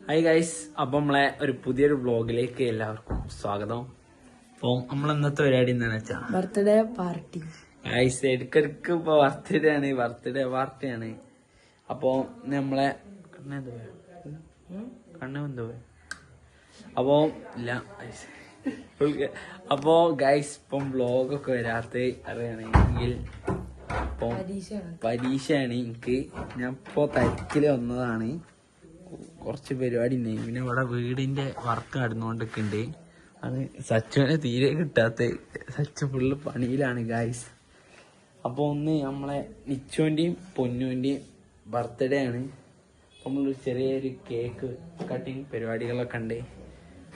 Hi guys, അപ്പം നമ്മളെ ഒരു പുതിയൊരു വ്ളോഗിലേക്ക് എല്ലാവർക്കും സ്വാഗതം. അപ്പോൾ നമ്മൾ ഇന്നത്തെ പരിപാടി എന്താണെന്ന് വെച്ചാൽ ബർത്ത്ഡേ പാർട്ടി. ഗൈസ് ഇടയ്ക്കിടയ്ക്ക് ഇപ്പോൾ ബർത്ത്ഡേ പാർട്ടിയാണ്. അപ്പോൾ നമ്മളെ കണ്ണെന്തോ അപ്പോൾ ഇല്ല അപ്പോൾ ഗൈസ് ഇപ്പം വ്ളോഗൊക്കെ വരാത്ത അറിയണമെങ്കിൽ അപ്പം പരീക്ഷയാണ് എനിക്ക്. ഞാൻ ഇപ്പോൾ തിരക്കിൽ വന്നതാണ്. കുറച്ച് പരിപാടി ഉണ്ട്. പിന്നെ ഇവിടെ വീടിന്റെ വർക്ക് നടന്നുകൊണ്ടിരിക്കുന്നുണ്ട്. അത് സച്ചുവിനെ തീരെ കിട്ടാത്ത സച്ചു ഫുള്ള് പണിയിലാണ് ഗായ്സ്. അപ്പോൾ ഒന്ന് നമ്മളെ നിച്ചുവിൻ്റെയും പൊന്നുവിൻ്റെയും ബർത്ത്ഡേ ആണ്. അപ്പം നമ്മൾ ചെറിയൊരു കേക്ക് കട്ടിങ് പരിപാടികളൊക്കെ ഉണ്ട്.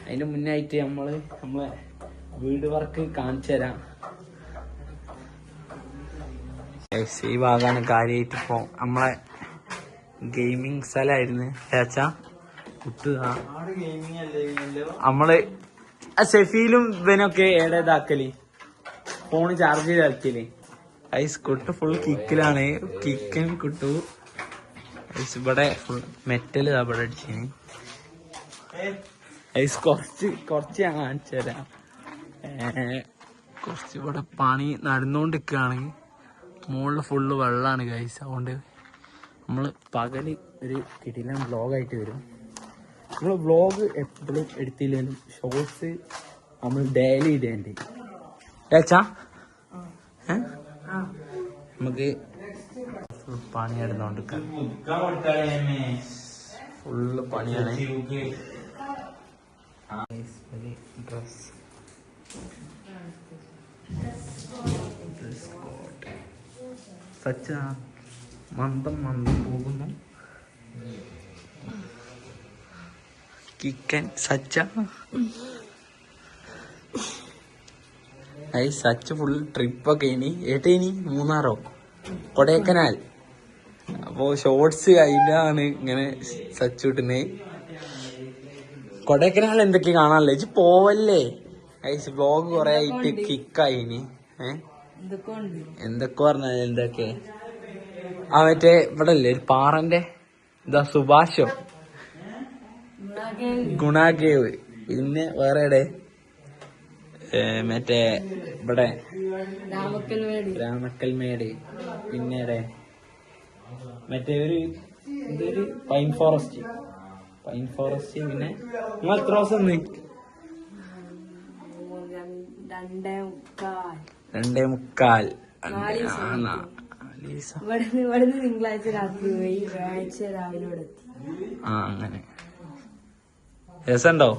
അതിന് മുന്നായിട്ട് നമ്മളെ വീട് വർക്ക് കാണിച്ചു തരാം. ഈ ഭാഗമാണ് കാര്യമായിട്ട്. ഇപ്പോൾ നമ്മളെ ഗെയിമിങ് സ്ഥലമായിരുന്നു ചേച്ചാ കുട്ടുക. നമ്മള് ഷെഫീലും ഇവനൊക്കെ ഏടേതാക്കല് ഫോണ് ചാർജ് ചെയ്ത് കളിക്കല്. ഐസ് കുട്ടു ഫുൾ കിക്കിലാണ്. കിക്കൻ കുട്ടു ഐസ് ഇവിടെ ഫുൾ മെറ്റല് ഇവിടെ അടിച്ചിന്. ഐസ് കുറച്ച് ഞാൻ കാണിച്ചു തരാം. കുറച്ച് ഇവിടെ പണി നടന്നുകൊണ്ടിരിക്കുകയാണ്. മുകളിൽ ഫുള്ള് വെള്ളമാണ് ഗൈസ്. അതുകൊണ്ട് നമ്മൾ പകല് ഒരു കിടിലൻ വ്ളോഗായിട്ട് വരും. നമ്മൾ വ്ളോഗ് എപ്പോഴും എടുത്തില്ലെങ്കിലും ഷോർട്സ് നമ്മൾ ഡെയിലി ഇടേണ്ടി ഏച്ചാ. നമുക്ക് ഫുൾ പണി നടന്നുകൊണ്ടിരിക്കാം. ഫുള്ള് പണിയാണ്. ഡ്രസ് സച്ച മന്ദം പോകുന്നു. കിക്കൻ സച്ച സച്ച് ഫുൾ ട്രിപ്പൊക്കെ ഇനി മൂന്നാറോ കൊടൈക്കനാൽ. അപ്പോ ഷോർട്സ് അതിലാണ് ഇങ്ങനെ സച്ച് കിട്ടുന്നേ. കൊടൈക്കനാൽ എന്തൊക്കെ കാണാനല്ലേ ഇജ്ജ് പോവല്ലേ ഐസ്. വ്ളോഗ് കൊറേ ആയിട്ട് കിക്കായിനി. എന്തൊക്കെ പറഞ്ഞാൽ എന്തൊക്കെ മറ്റേ ഇവിടെ അല്ലേ ഒരു പാറന്റെ ഇതാ സുഭാഷോ ഗുണാകേവ്. പിന്നെ വേറെ എവിടെ മറ്റേ ഇവിടെ രാമക്കൽമേട്. പിന്നെ മറ്റേ ഇതൊരു പൈൻ ഫോറസ്റ്റ്. പിന്നെ നിങ്ങൾ എത്ര ദിവസം 2:45. തിങ്കളാഴ്ച രാത്രി പോയി വ്യാഴാഴ്ച രാവിലെ ഇവിടെ എത്തി. അങ്ങനെ രസമുണ്ടോ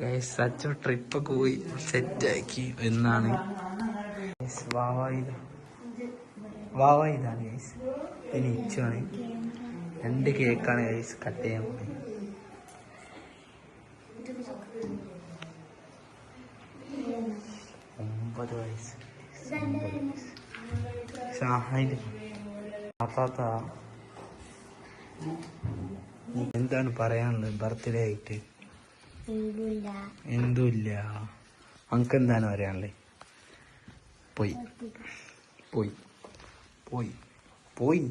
ഗൈസ്? സച്ചു ട്രിപ്പൊക്കെ പോയി സെറ്റാക്കി എന്നാണ്. വാവ ഇതാണ് ഗൈസ്. പിന്നെ ഇച്ചാണ്. 2 കേക്കാണ് ഗൈസ് കട്ട് ചെയ്യാൻ പോയി. വയസ്സ് എന്താണ് പറയാനുള്ളത് ബർത്ത്ഡേ ആയിട്ട്? എന്തുമില്ല. അനക്ക് എന്താണ് പറയാനുള്ളത്? പോയി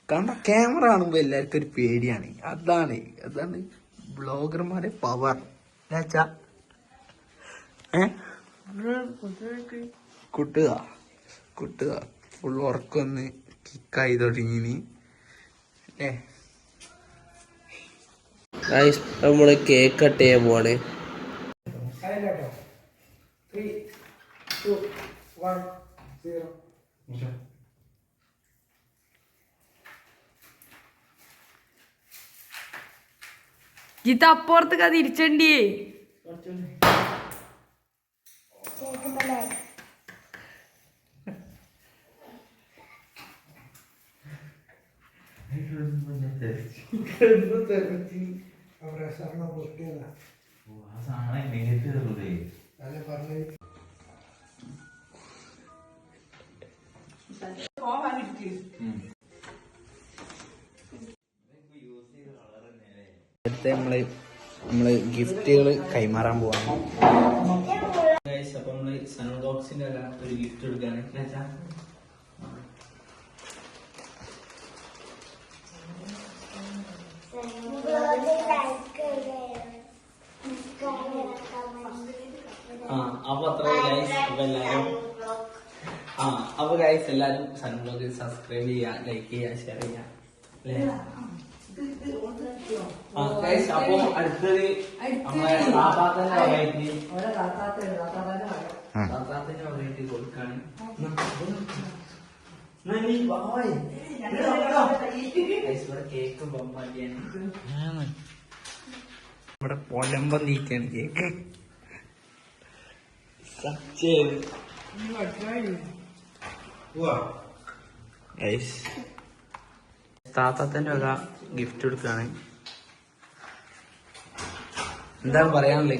കണ്ട ക്യാമറ കാണുമ്പോ എല്ലാവർക്കും ഒരു പേടിയാണ്. അതാണ് ബ്ലോഗർമാരെ പവർ. കുട്ടുക ഫുൾ ഉറക്കൊന്ന് കിക്കായി തുടങ്ങി. നമ്മള് കേക്ക് കട്ട് ചെയ്യാൻ പോവാണ്. ഗീത അപ്പുറത്തൊക്കെ തിരിച്ചണ്ടിയേ. നമ്മള് ഗിഫ്റ്റുകൾ കൈമാറാൻ പോവാണ്. അപ്പൊ നമ്മള് സനോഡോക്സിന്റെ ഒരു ഗിഫ്റ്റ് എടുക്കാണ്. അപ്പൊ അത്ര ഗൈസ്. അപ്പൊ എല്ലാരും അപ്പൊ ഗൈസ് എല്ലാരും സൺബ്ലോഗ് സബ്സ്ക്രൈബ് ചെയ്യാ, ലൈക്ക് ചെയ്യാ, ഷെയർ ചെയ്യാ അല്ലേ? ഗൈസ് അപ്പൊ അടുത്തത് നമ്മളെ താത്താത്തിന്റെ വകയായിട്ട് കൊടുക്കാണ്. ഇവിടെ കേക്ക് ബൊമ്പാടിയാണ്, ഇവിടെ പൊലമ്പം നീറ്റാണ് കേക്ക്. താത്താന്റെ വക ഗിഫ്റ്റ് കൊടുക്കാണ്. എന്താ പറയാനില്ലേ?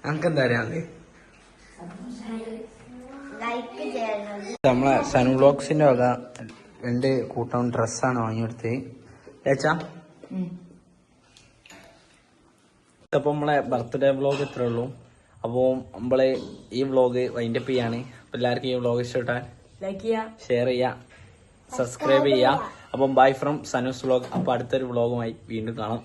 നമുക്കെന്താ അറിയാതെ നമ്മളെ സനു ബ്ലോഗ്സിന്റെ വക 2 കൂട്ടം ഡ്രസ്സാണ് വാങ്ങിയെടുത്ത് ചേച്ചാ. അപ്പൊ നമ്മളെ ബർത്ത്ഡേ വ്ളോഗ് ഇത്രേ ഉള്ളൂ. അപ്പോൾ നമ്മളെ ഈ വ്ളോഗ് വൈൻഡപ്പ് ചെയ്യാണ്. അപ്പൊ എല്ലാവർക്കും ഈ വ്ളോഗ് ഇഷ്ടപ്പെട്ടാൽ ലൈക്ക് ചെയ്യാ, ഷെയർ ചെയ്യാ, സബ്സ്ക്രൈബ് ചെയ്യാ. അപ്പം ബൈ ഫ്രം സനൂസ് വ്ളോഗ്. അപ്പൊ അടുത്തൊരു വ്ളോഗുമായി വീണ്ടും കാണാം.